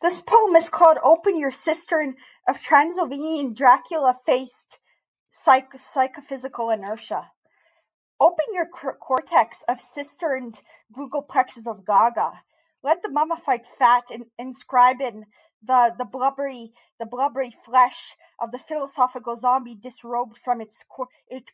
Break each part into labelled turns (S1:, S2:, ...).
S1: This poem is called Open Your Cistern of Transylvanian Dracula-Faced Psychophysical Inertia. Open your cortex of cisterned glucoplexes of Gaga. Let the mummified fat inscribe in the blubbery flesh of the philosophical zombie disrobed from its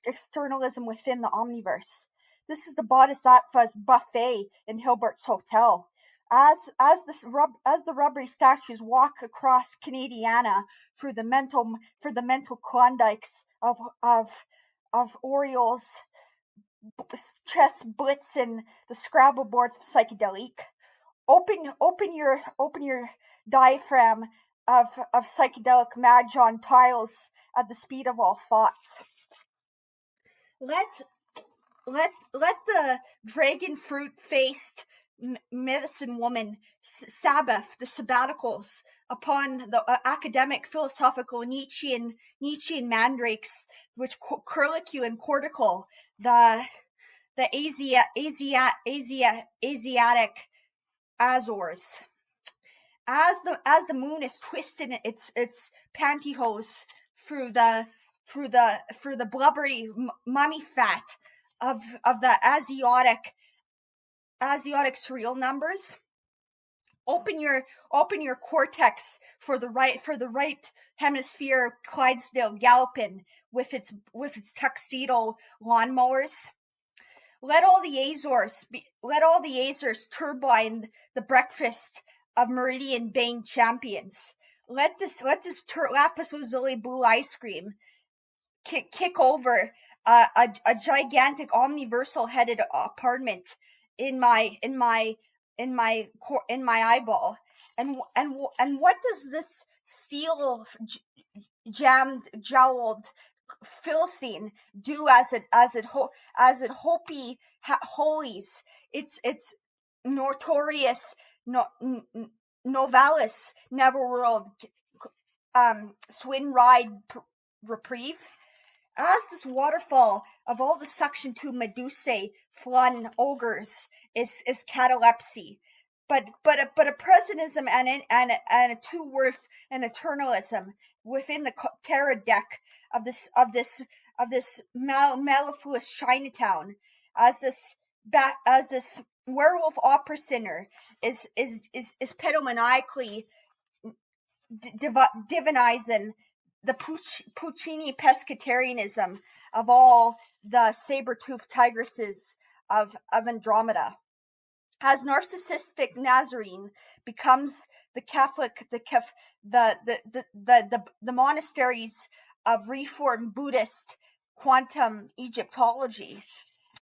S1: externalism within the omniverse. This is the Bodhisattva's buffet in Hilbert's Hotel. As the rubbery statues walk across Canadiana through the mental Klondikes of Orioles, chess blitzen, the Scrabble boards of psychedelic. Open your diaphragm of psychedelic mahjong tiles at the speed of all thoughts. Let the dragon fruit faced medicine woman Sabbath the sabbaticals upon the academic philosophical Nietzschean mandrakes, which curlicue and cortical the Asiatic Azores. As the moon is twisted its pantyhose through the blubbery mummy fat of the Asiatic surreal numbers. Open your cortex for the right hemisphere Clydesdale galloping with its tuxedo lawnmowers. Let all the Azores turbine the breakfast of Meridian Bane champions. Let this lapis lazuli blue ice cream kick over a gigantic omniversal headed apartment in my eyeball. And what does this steel jammed jowled Philistine do as it holies its notorious novalis Neverworld swin ride reprieve? As this waterfall of all the suction tube medusae flun ogres is catalepsy, but a presentism and a two-worth and eternalism within the terror deck of this mellifluous Chinatown, as this werewolf opera singer is pedomaniacally divinizing the Puccini pescatarianism of all the saber-toothed tigresses of Andromeda. As narcissistic Nazarene becomes the Catholic, the monasteries of Reformed Buddhist quantum Egyptology.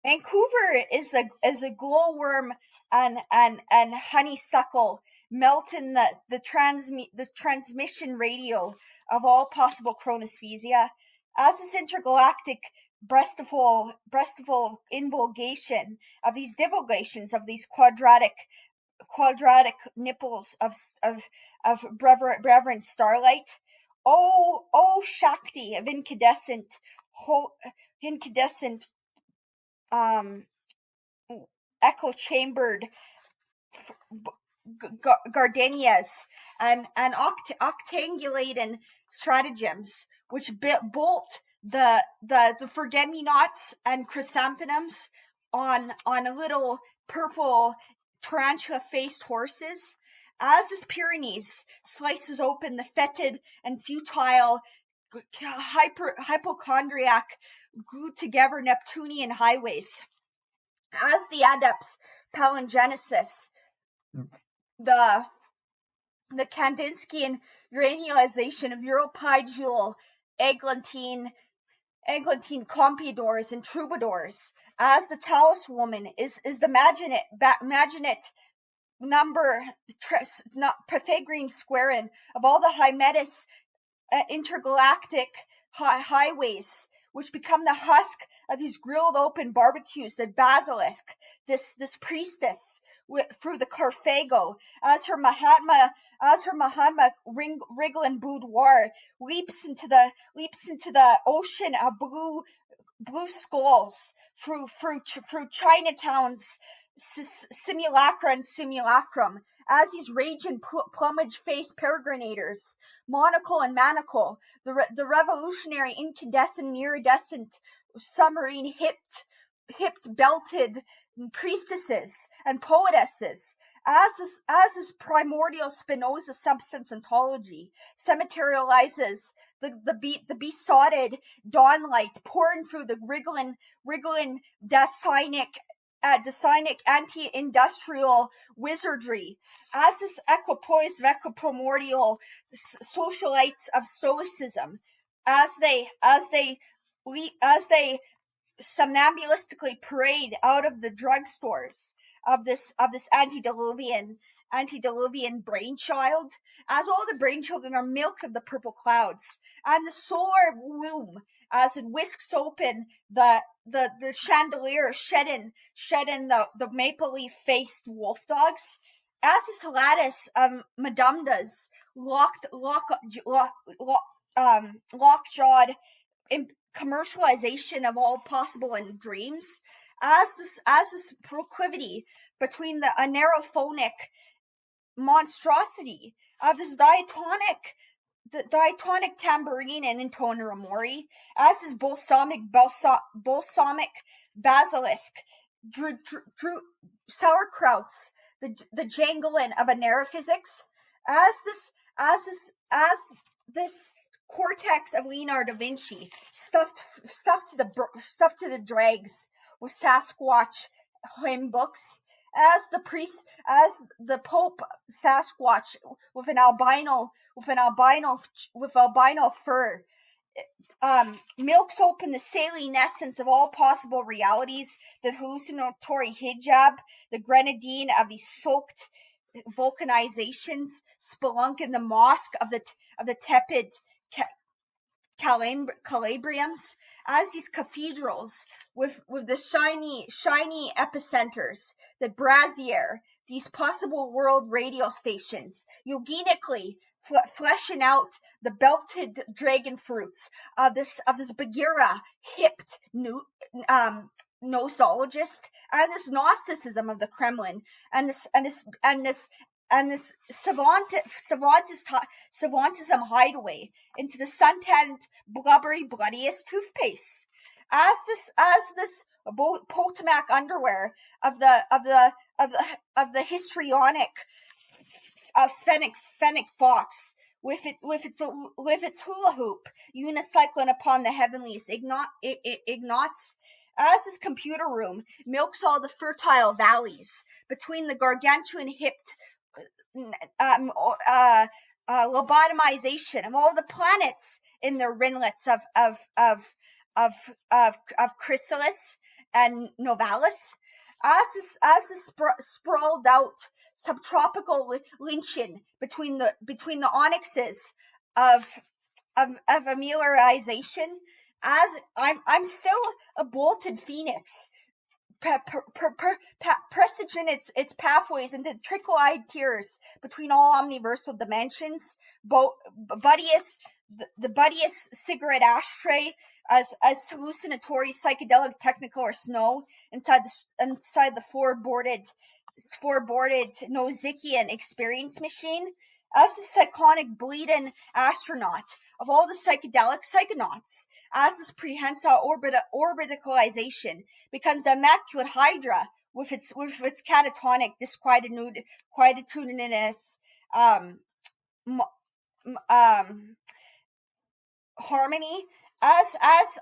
S1: Vancouver is a glowworm and honeysuckle melting the transmission radio of all possible chronosphesia, as this intergalactic breastful invulgation of these divulgations of these quadratic nipples of Reverend Starlight. Oh Shakti of incandescent echo chambered gardenias and octangulating stratagems which bolt the forget-me-nots and chrysanthemums on a little purple tarantula-faced horses, as this Pyrenees slices open the fetid and futile hypochondriac glued together Neptunian highways, as the adepts palingenesis, the Kandinsky uranialization of Europygeal eglantine compradors and troubadours, as the Taos woman is the Maginot number Pythagorean squaring of all the Hymettus intergalactic highways, which become the husk of these grilled open barbecues that basilisk, this priestess through the Carthago, as her Mahatma wriggling boudoir leaps into the ocean of blue skulls through Chinatown's simulacra and simulacrum, as these raging plumage-faced peregrinators, monocle and manacle, the revolutionary incandescent iridescent submarine hipped belted priestesses and poetesses, as this primordial Spinoza substance ontology cemeterializes the besotted dawnlight pouring through the wriggling Daseinic anti-industrial wizardry, as this equipoise of equiprimordial socialites of stoicism, as they somnambulistically parade out of the drugstores of this antediluvian brainchild, as all the brainchildren are milk of the purple clouds, and the solar womb as it whisks open the chandelier, shedding the maple leaf faced wolf dogs, as this lattice of madamdas lock-jawed commercialization of all possible in dreams, as this proclivity between the anaerophonic monstrosity of this diatonic tambourine and intoner amori, as his balsamic basilisk, sauerkrauts, the jangling of a neurophysics, as this cortex of Leonardo da Vinci, stuffed to the dregs with Sasquatch hymn books, as the Pope Sasquatch with albino fur, milks open the saline essence of all possible realities, the hallucinatory hijab, the grenadine of these soaked vulcanizations, spelunk in the mosque of the tepid Calabriums, as these cathedrals with the shiny epicenters, the brazier, these possible world radio stations, eugenically fleshing out the belted dragon fruits of this Bagheera hipped nosologist, and this Gnosticism of the Kremlin, and this savantism hideaway into the suntanned blubbery bloodiest toothpaste, as this Potomac underwear of the histrionic fennec fox with its hula hoop unicycling upon the heavenlies ignots, as this computer room milks all the fertile valleys between the gargantuan hipped lobotomization of all the planets in their ringlets of chrysalis and novalis, as this sprawled out subtropical lynching between the onyxes of ameliorization, as I'm still a bolted phoenix, presaging its pathways into trickle-eyed tears between all omniversal dimensions, buddiest cigarette ashtray as hallucinatory psychedelic technicolor snow inside the four-boarded Nozikian experience machine, as the psychonic bleeding astronaut of all the psychedelic psychonauts, as this prehensile orbitalization becomes the immaculate hydra with its catatonic disquietudinous harmony, as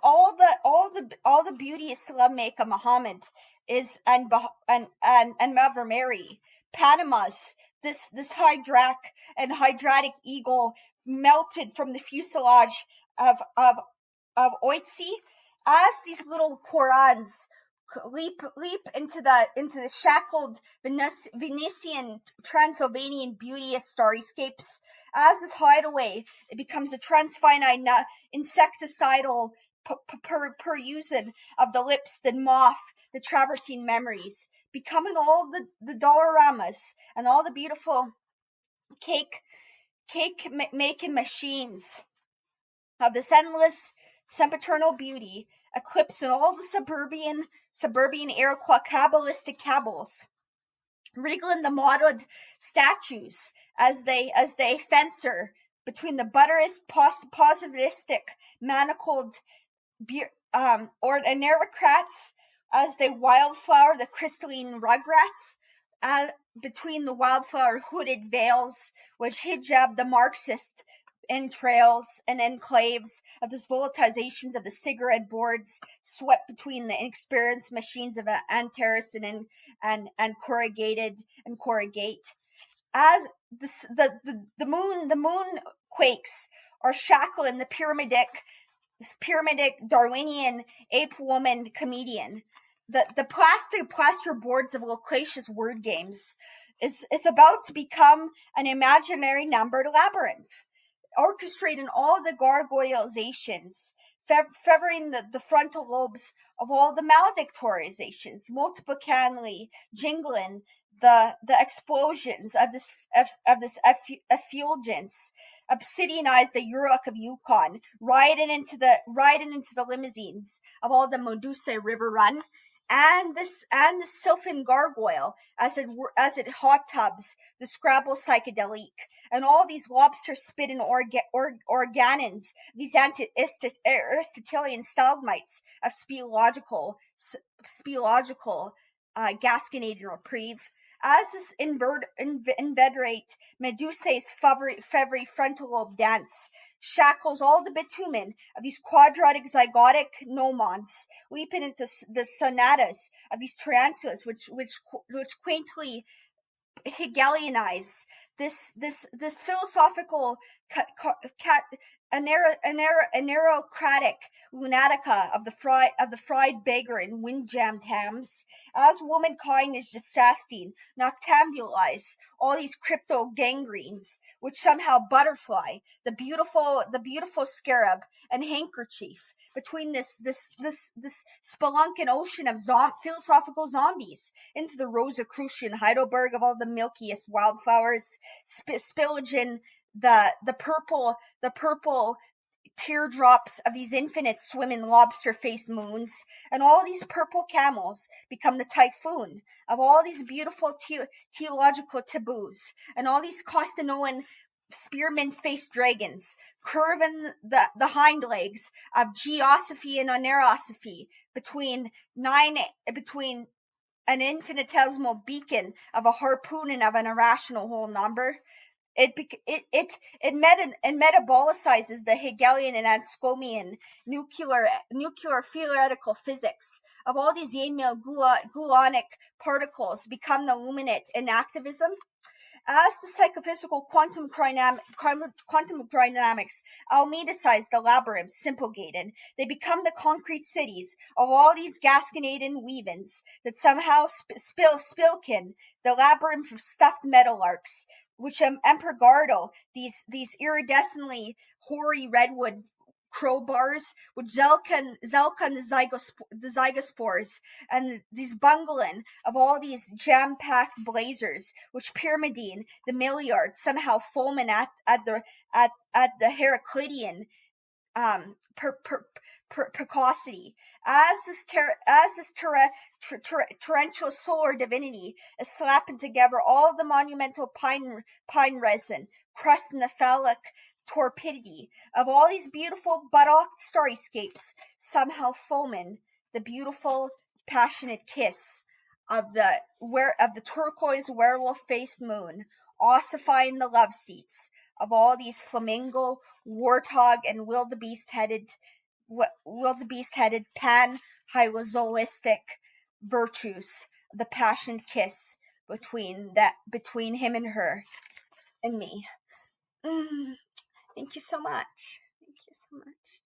S1: all the beauteous lovemaker of Muhammad is and Mother Mary, Panama's this hydrac and hydratic eagle melted from the fuselage of Oitzi, as these little Korans leap into the shackled Venetian Transylvanian beauteous starryscapes, as this hideaway it becomes a transfinite insecticidal perusing of the lips that moth the traversing memories, becoming all the dollaramas and all the beautiful cake making machines of this endless sempiternal beauty, eclipsing all the suburban Iroquois Kabbalistic cabals, wriggling the mottled statues as they fencer between the butterist positivistic manacled or aristocrats as they wildflower the crystalline rugrats, between the wildflower hooded veils which hijab the Marxist entrails and enclaves of the volatizations of the cigarette boards swept between the inexperienced machines of Antares and corrugate. As the moon quakes or shackling the pyramidic Darwinian ape woman comedian. The plaster boards of loquacious word games is about to become an imaginary numbered labyrinth, orchestrating all the gargoylizations, fevering the frontal lobes of all the maledictorizations, multiplicandly jingling the explosions of this effulgence, obsidianize the Uruk of Yukon, riding into the limousines of all the Medusa River Run, and the sylphin gargoyle as it hot tubs the Scrabble psychedelic, and all these lobster spitting organons, these Aristotelian stalagmites of speleological gasconade and reprieve, as this inveterate Medusa's fevery frontal lobe dance shackles all the bitumen of these quadratic zygotic gnomons, leaping into the sonatas of these tarantulas, which quaintly Hegelianize this philosophical anerocratic lunatica of the fried beggar and wind-jammed hams, as womankind is disgusting, noctambulize all these crypto gangrenes, which somehow butterfly the beautiful scarab and handkerchief between this spelunking ocean of philosophical zombies into the Rosicrucian Heidelberg of all the milkiest wildflowers, spillaging the purple teardrops of these infinite swimming lobster-faced moons, and all these purple camels become the typhoon of all these beautiful theological taboos, and all these Costanoan spearman-faced dragons curving the hind legs of geosophy and onerosophy between an infinitesimal beacon of a harpoon and of an irrational whole number. It metabolizes the Hegelian and Anscomian nuclear theoretical physics of all these Yale gluonic particles become the luminate in activism. As the psychophysical quantum dynamics Almeida-size the labyrinth simple-gated, they become the concrete cities of all these gasconading weavings that somehow spilkin the labyrinth of stuffed meadowlarks, which empergardo these iridescently hoary redwood crowbars with Zelkan the zygospores, and these bungling of all these jam-packed blazers, which pyramidine the milliards somehow foaming at the Heraclidian precocity, as this torrential solar divinity is slapping together all the monumental pine resin, crusting the phallic torpidity of all these beautiful buttock starryscapes, somehow foaming the beautiful passionate kiss of the turquoise werewolf-faced moon, ossifying the love seats of all these flamingo, warthog, and wildebeest-headed pan-hylozoistic virtues, the passionate kiss between him and her and me. Thank you so much. Thank you so much.